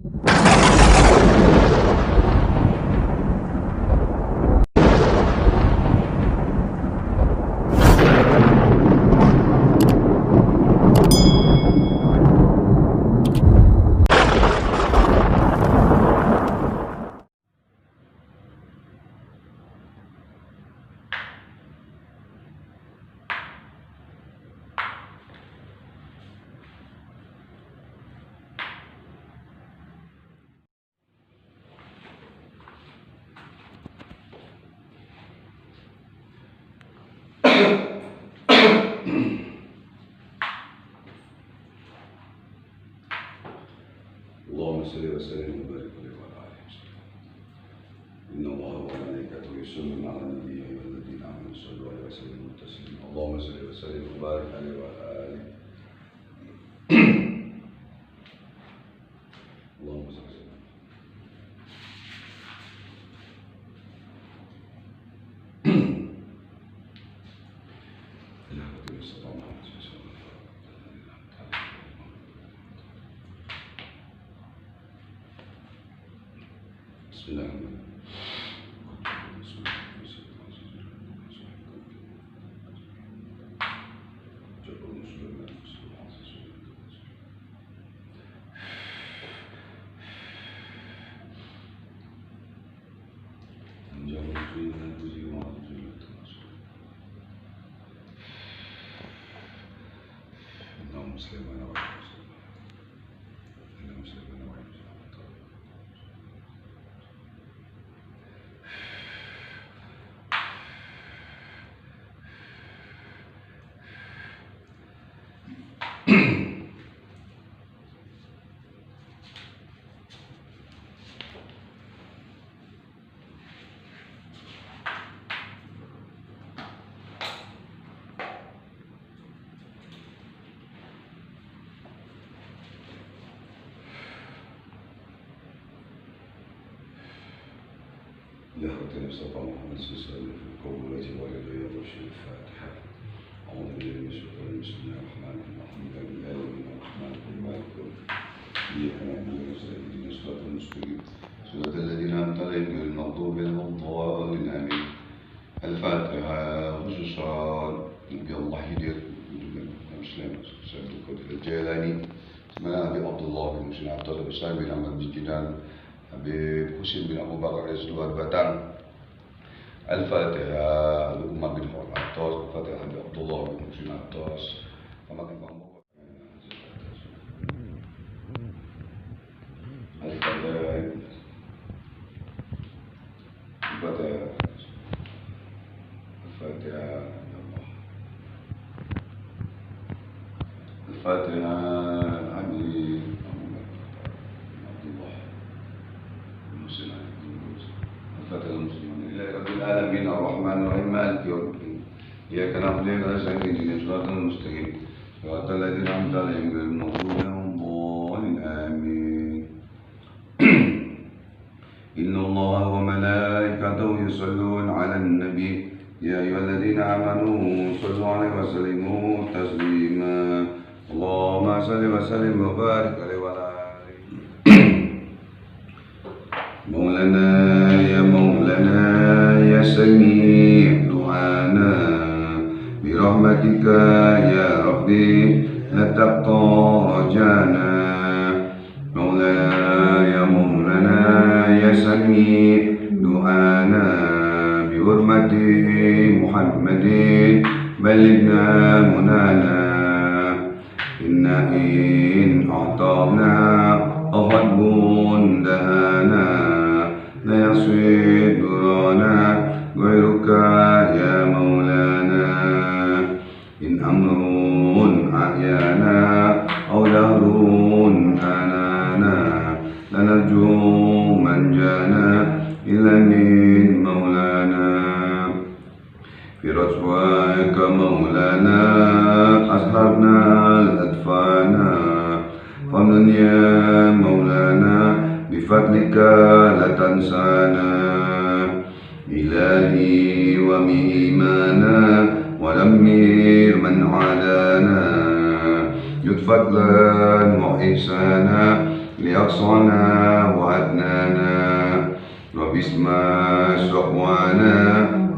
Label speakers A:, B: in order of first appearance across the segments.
A: اللهم صل وسلم وبارك عليه وعلى آله وصحبه. إن الله وملائكته يصلون على النبي يا أيها الذين آمنوا صلوا عليه وسلموا تسليما. اللهم صل وسلم وبارك عليه وعلى آله. اللهم صل وسلم. بسم الله الرحمن الرحيم. لحظة المصطفى محمد صلى الله عليه وسلم في القبولة والرضا والرشد. الفاتحة. أعوذ بالله من الشيطان الرجيم. بسم الله الرحمن الرحيم. الحمد لله رب العالمين الرحمن الرحيم مالك يوم الدين. إياك نعبد وإياك نستعين اهدنا الصراط المستقيم صراط الذين أنعمت عليهم غير المغضوب عليهم ولا الضالين آمين. الفاتحة. خصوصا نبي الله يدير مسلم سيد القدر الجيلاني اسمنا أبي عبد الله بن مسلم عبد الله بن سعيد بن أحمد بن جنان Habib Husin bin Abu Bakar Rizwan Batang. Al-Fatihah. Luqman bin Khawar Atos. Al-Fatihah Habib Abdullah bin Husin Atos. Pemakan Pemukul. Al-Fatihah. Al-Fatihah. Al-Fatihah. Al-Fatihah. Habib الفتى المسلمين لله رب العالمين الرحمن الرحيم مالك يوم الدين. إياك نعبد وإياك نستعين اهدنا الصراط المستقيم صراط الذين أنعمت عليهم غير المغضوب عليهم ولا الضالين آمين. إن الله وملائكته يصلون على النبي يا أيها الذين آمنوا صلوا عليه وسلموا تسليما. اللهم صل وسلم وبارك عليه وعلى آله. مولانا يا مولانا يا سميع دعانا برحمتك يا ربي نتقى رجانا. مولانا يا مولانا يا سميع دعانا بحرمة محمد بلغنا منانا. إنا إن أعطانا أحب دهانا لا يصيد درانا غيرك يا مولانا. إن أمر أحيانا أو دهر أنانا لنرجو من جانا إلا من مولانا. في رسواك مولانا أصحابنا الأدفانا فمن يا مولانا بفضلك لا تنسانا. إلهي وميمانا ودمر من عادانا جد فضلا وإحسانا لأوليائك أقصانا وأدنانا وباسما شقوانا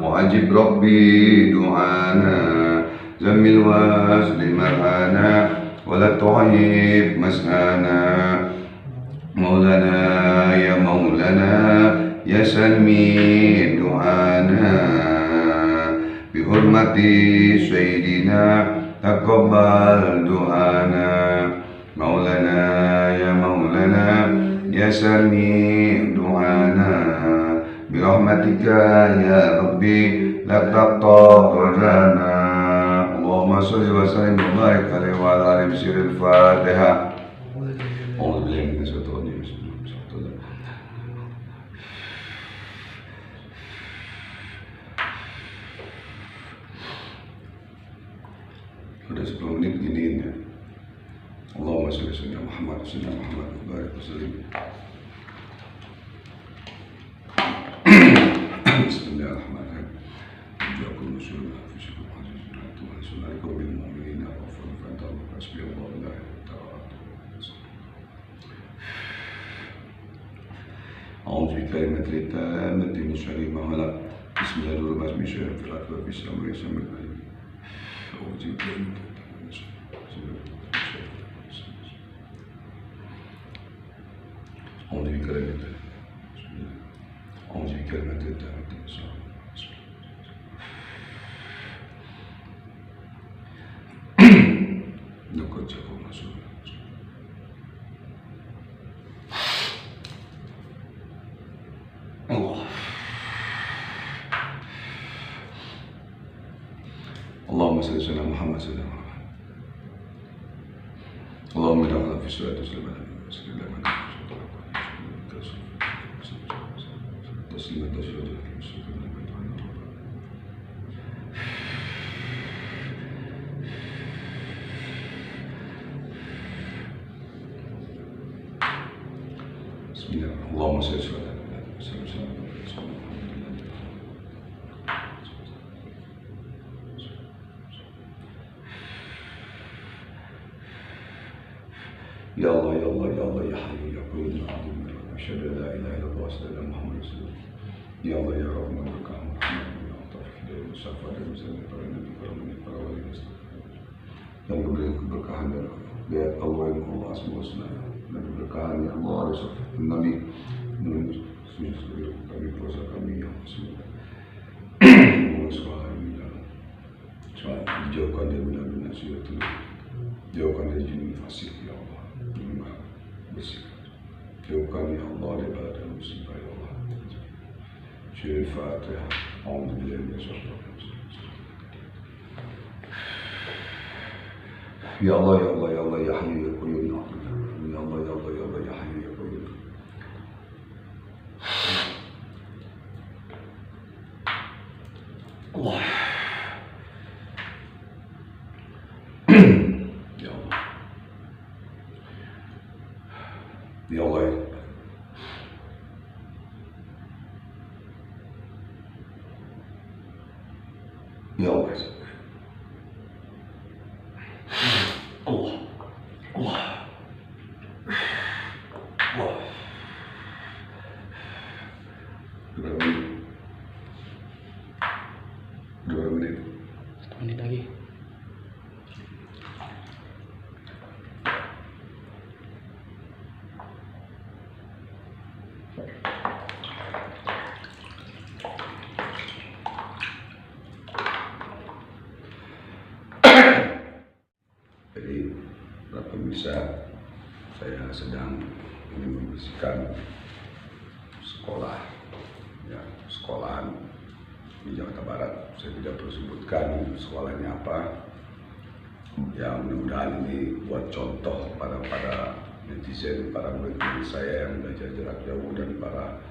A: وأجب ربي دعانا زمل واسل مرآنا ولا تعيب مسآنا مولانا يا مولانا يا سميع دعانا بحرمة سيدنا تقبل دعانا مولانا يا مولانا يا سميع دعانا برحمتك يا ربي لا تقطع رجانا اللهم صل وسلم وبارك عليه وعلى آله بسر الفاتحة. أعوذ بالله من الشيطان الرجيم. Sudah 10 menit giniin ya. Allahumma sholli ala Muhammad wa barik wa sallim. Bismillahirrahmanirrahim. Jazakum nusul fi syukur azizun wa sunnakum bil mu'minina wa fa'al hasbiyallahu la ilaha illa huwa. أعوذ بكلمات التامة من شر ما خلق بسم الله الرحمن الرحيم شر في الأرض وفي السماء ويسمى العليم أعوذ بكلمات أعوذ بكلمات أعوذ بكلمات التامة من شر لقد جاءكم رسول الله. اللهم صل على محمد صلى الله عليه وسلم. اللهم اجعلنا في الصلاة والسلام على سيدنا محمد تسليما تسليما بسم الله. اللهم صل على يا الله يا الله يا الله يا حي يا قيوم العظيم أشهد أن لا إله إلا الله وأشهد أن محمدا رسول الله. يا الله يا رب من بركة محمد بن عطاف dari musafir dari misalnya para nabi para wali yang diberi keberkahan dari Allah yang Allah SWT dan keberkahan yang Allah Rasul Nabi kami puasa kami yang semua kami dijauhkan dari benda-benda syaitan, jauhkan dari jin fasik ya Allah, bersih, jauhkan ya Allah daripada musibah ya Allah. Syirul Fatihah. A'udzu billahi minasyaitonir rajim. Ya Allah ya Allah ya Allah ya Hayyu ya Qayyum ya Allah ya Allah ya Allah ya Hayyu ya Qayyum. Allah. Ya Allah. Ya Allah. Ya Allah. Allah. Allah. Allah. Berapa menit? 2 menit.
B: 1 menit lagi.
A: Jadi, para pemirsa, saya sedang ingin membersihkan sekolah, ya, sekolahan di Jakarta Barat. Saya tidak perlu sebutkan sekolahnya apa. Ya, mudah-mudahan ini buat contoh para netizen, para murid-murid saya yang belajar jarak jauh dan para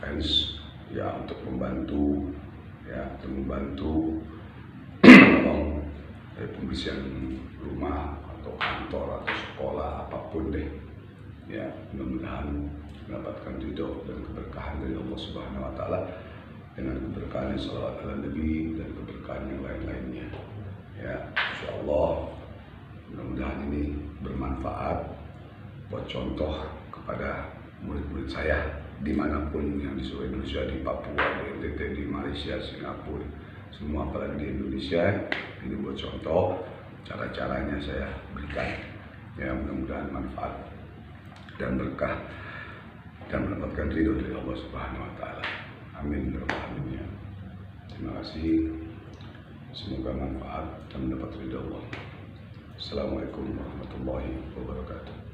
A: fans, ya, untuk membantu, ya, untuk membantu pembersihan rumah atau kantor atau sekolah apapun deh, ya, mudah-mudahan mendapatkan ridho dan keberkahan dari Allah Subhanahu Wa Taala dengan keberkahan salawat ala Nabi dan keberkahan yang lain-lainnya, ya, insya Allah mudah-mudahan ini bermanfaat buat contoh kepada murid-murid saya dimanapun yang di seluruh Indonesia, di Papua, di NTT, di Malaysia, Singapura, semua apalagi di Indonesia. Ini buat contoh cara-caranya saya berikan, ya mudah-mudahan manfaat dan berkah dan mendapatkan ridho dari Allah Subhanahu wa Ta'ala. Amin ya rabbal alamin. Terima kasih, semoga manfaat dan mendapat ridho Allah. Assalamualaikum warahmatullahi wabarakatuh.